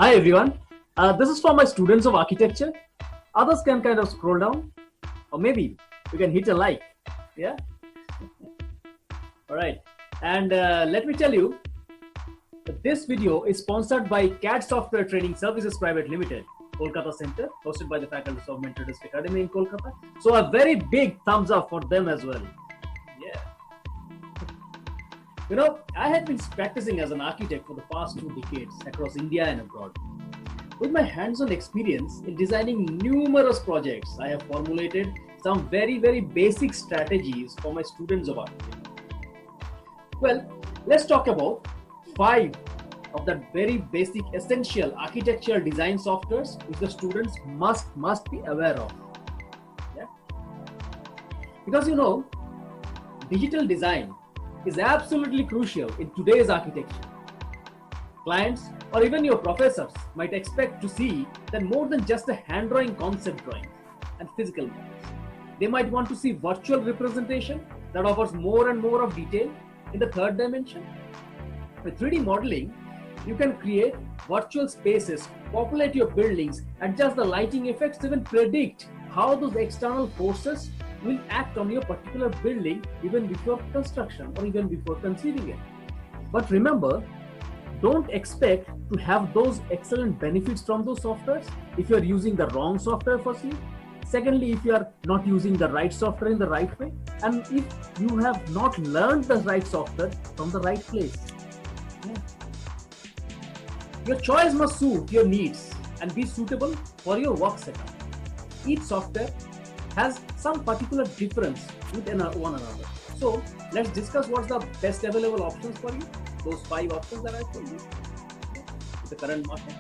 Hi everyone, this is for my students of architecture. Others can kind of scroll down, or maybe you can hit a like. Yeah, all right. And let me tell you, that this video is sponsored by CAD Software Training Services Private Limited, Kolkata Center, hosted by the faculty of Methodist Academy in Kolkata. So a very big thumbs up for them as well. Yeah. You know, I had been practicing as an architect for the past 2 decades across India and abroad. With my hands-on experience in designing numerous projects, I have formulated some very basic strategies for my students of architecture. Well, let's talk about 5 of the very basic essential architectural design softwares which the students must be aware of. Yeah? Because you know, digital design is absolutely crucial in today's architecture. Clients or even your professors might expect to see that more than just a hand drawing concept drawings and physical models. They might want to see virtual representation that offers more and more of detail in the third dimension. With 3D modeling, you can create virtual spaces, populate your buildings, adjust the lighting effects, even predict how those external forces will act on your particular building even before construction or even before conceiving it. But remember, don't expect to have those excellent benefits from those softwares if you are using the wrong software firstly. Secondly, if you are not using the right software in the right way, and if you have not learned the right software from the right place. Yeah. Your choice must suit your needs and be suitable for your work setup. Each software has some particular difference with one another. So let's discuss what's the best available options for you. Those 5 options that I told you, the current market.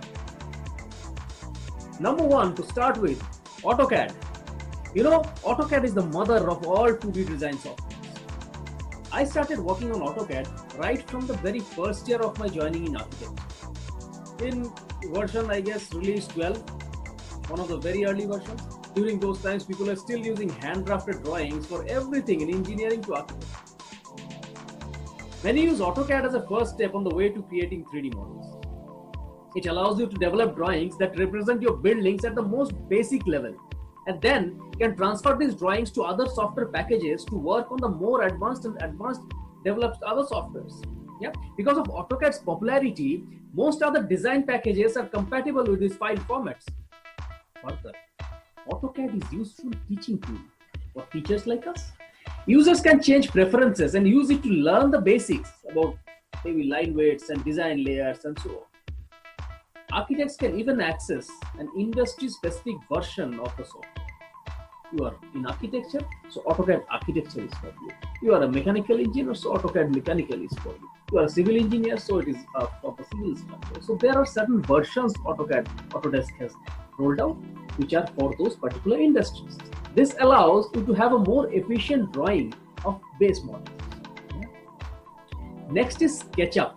Number 1, to start with, AutoCAD. You know, AutoCAD is the mother of all 2D design softwares. I started working on AutoCAD right from the very first year of my joining in architecture. In version, I guess, release 12, one of the very early versions. During those times, people are still using hand-drafted drawings for everything in engineering to architecture. Many use AutoCAD as a first step on the way to creating 3D models. It allows you to develop drawings that represent your buildings at the most basic level, and then can transfer these drawings to other software packages to work on the more advanced developed other softwares. Yeah, because of AutoCAD's popularity, most other design packages are compatible with these file formats. Further, AutoCAD is useful teaching tool for teachers like us. Users can change preferences and use it to learn the basics about maybe line weights and design layers and so on. Architects can even access an industry-specific version of the software. You are in architecture, so AutoCAD architecture is for you. You are a mechanical engineer, so AutoCAD mechanical is for you. You are a civil engineer, so it is for the civil structure. So there are certain versions Autodesk has rolled out which are for those particular industries. This allows you to have a more efficient drawing of base models. Yeah. Next is SketchUp.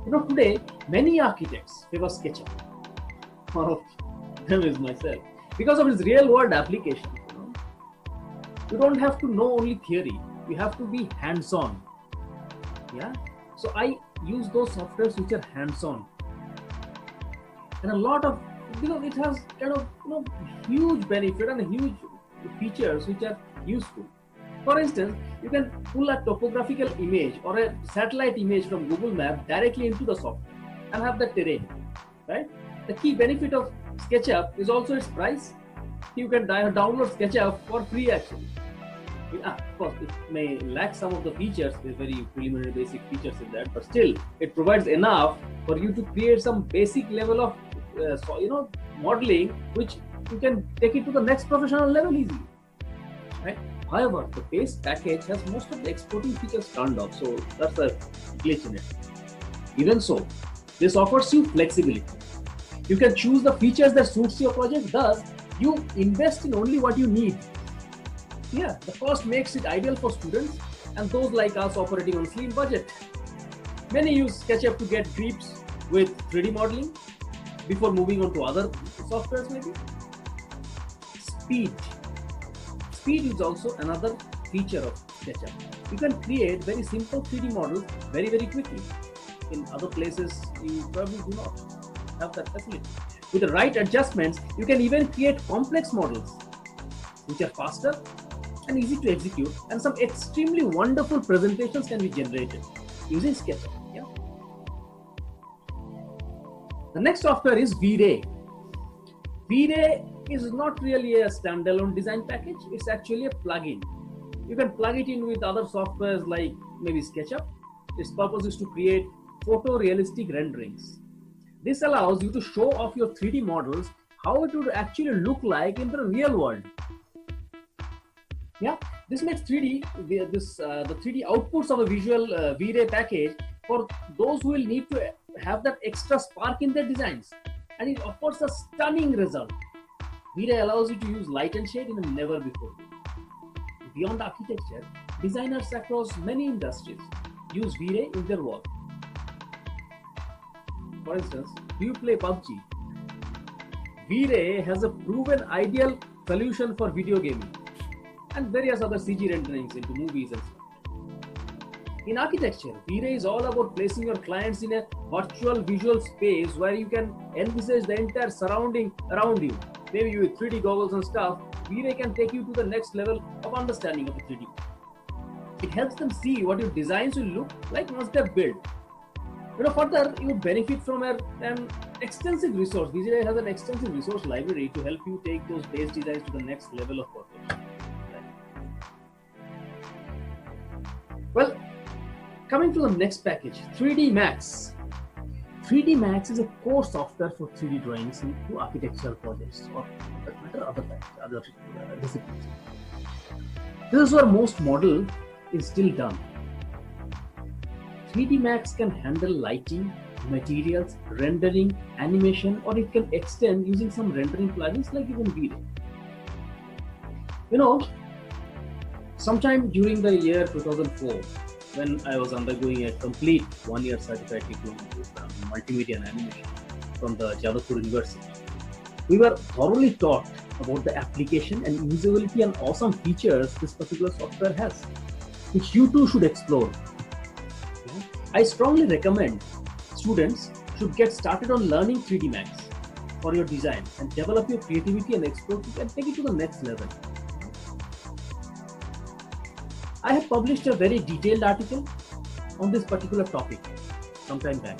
You know, today many architects favor SketchUp. One of them is myself, because of its real-world application. You don't have to know only theory; you have to be hands-on. Yeah. So I use those softwares which are hands-on, and a lot of it has kind of huge benefit and huge features which are useful. For instance, you can pull a topographical image or a satellite image from Google Map directly into the software and have the terrain, right? The key benefit of SketchUp is also its price. You can download SketchUp for free actually. Of course, it may lack some of the features, the very preliminary basic features in that, but still it provides enough for you to create some basic level of modeling which you can take it to the next professional level easily. Right? However, the base package has most of the exporting features turned off, so that's a glitch in it. Even so, this offers you flexibility. You can choose the features that suits your project, thus you invest in only what you need. Yeah, the cost makes it ideal for students and those like us operating on slim budget. Many use SketchUp to get grips with 3D modeling before moving on to other softwares maybe. Speed is also another feature of SketchUp. You can create very simple 3D models very quickly. In other places, you probably do not. have that facility. With the right adjustments, you can even create complex models which are faster and easy to execute, and some extremely wonderful presentations can be generated using SketchUp. Yeah. The next software is V-Ray. V-Ray is not really a standalone design package. It's actually a plugin. You can plug it in with other softwares like maybe SketchUp. Its purpose is to create photorealistic renderings. This allows you to show off your 3D models, how it would actually look like in the real world. Yeah, this makes 3D, the 3D outputs of a visual V-Ray package for those who will need to have that extra spark in their designs. And it offers a stunning result. V-Ray allows you to use light and shade in a never before way. Beyond architecture, designers across many industries use V-Ray in their work. For instance, do you play PUBG? V-Ray has a proven ideal solution for video gaming and various other CG renderings into movies and stuff. In architecture, V-Ray is all about placing your clients in a virtual visual space where you can envisage the entire surrounding around you. Maybe with 3D goggles and stuff, V-Ray can take you to the next level of understanding of the 3D. It helps them see what your designs will look like once they're built. Further, you benefit from an extensive resource. V-Ray has an extensive resource library to help you take those base designs to the next level of perfection. Well, coming to the next package, 3D Max. 3D Max is a core software for 3D drawings into architectural projects or for that matter other disciplines. This is where most model is still done. 3D Max can handle lighting, materials, rendering, animation, or it can extend using some rendering plugins like even V-Ray. Sometime during the year 2004, when I was undergoing a complete one-year certified diploma in multimedia and animation from the Jadavpur University, we were thoroughly taught about the application and usability and awesome features this particular software has, which you too should explore. I strongly recommend students should get started on learning 3D Max for your design and develop your creativity and expertise and take it to the next level. I have published a very detailed article on this particular topic sometime back.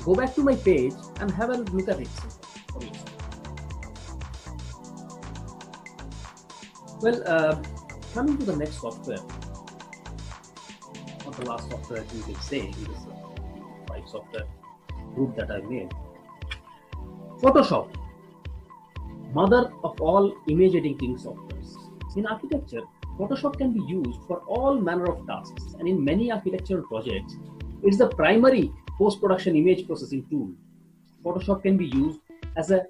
Go back to my page and have a look at it. Well, coming to the next software, or the last software you can say in this 5 software group that I made. Photoshop, mother of all image editing softwares. In architecture, Photoshop can be used for all manner of tasks, and in many architectural projects, it's the primary post-production image processing tool. Photoshop can be used as a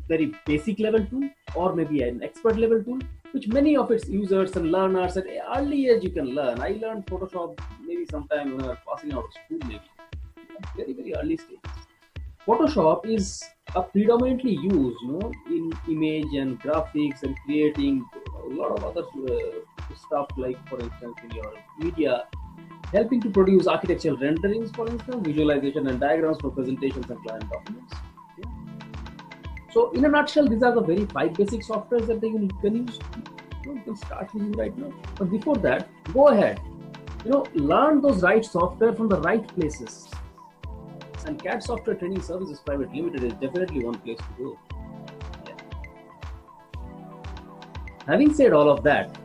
very basic level tool or maybe an expert level tool, which many of its users and learners at an early age you can learn. I learned Photoshop maybe sometime when I was passing out of school, maybe very, very early stage. Photoshop is predominantly used, in image and graphics and creating a lot of other stuff, like for instance in your media, helping to produce architectural renderings, for instance, visualization and diagrams for presentations and client documents. Yeah. So in a nutshell, these are the very 5 basic softwares that you can use. You can start using right now. But before that, go ahead, learn those right software from the right places. And CAD Software Training Services Private Limited is definitely one place to go. Yeah. Having said all of that,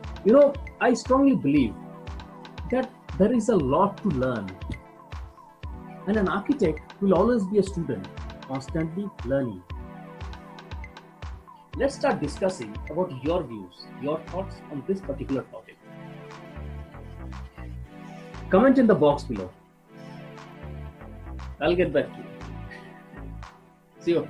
I strongly believe that there is a lot to learn. And an architect will always be a student, constantly learning. Let's start discussing about your views, your thoughts on this particular topic. Comment in the box below. I'll get back to you. See you.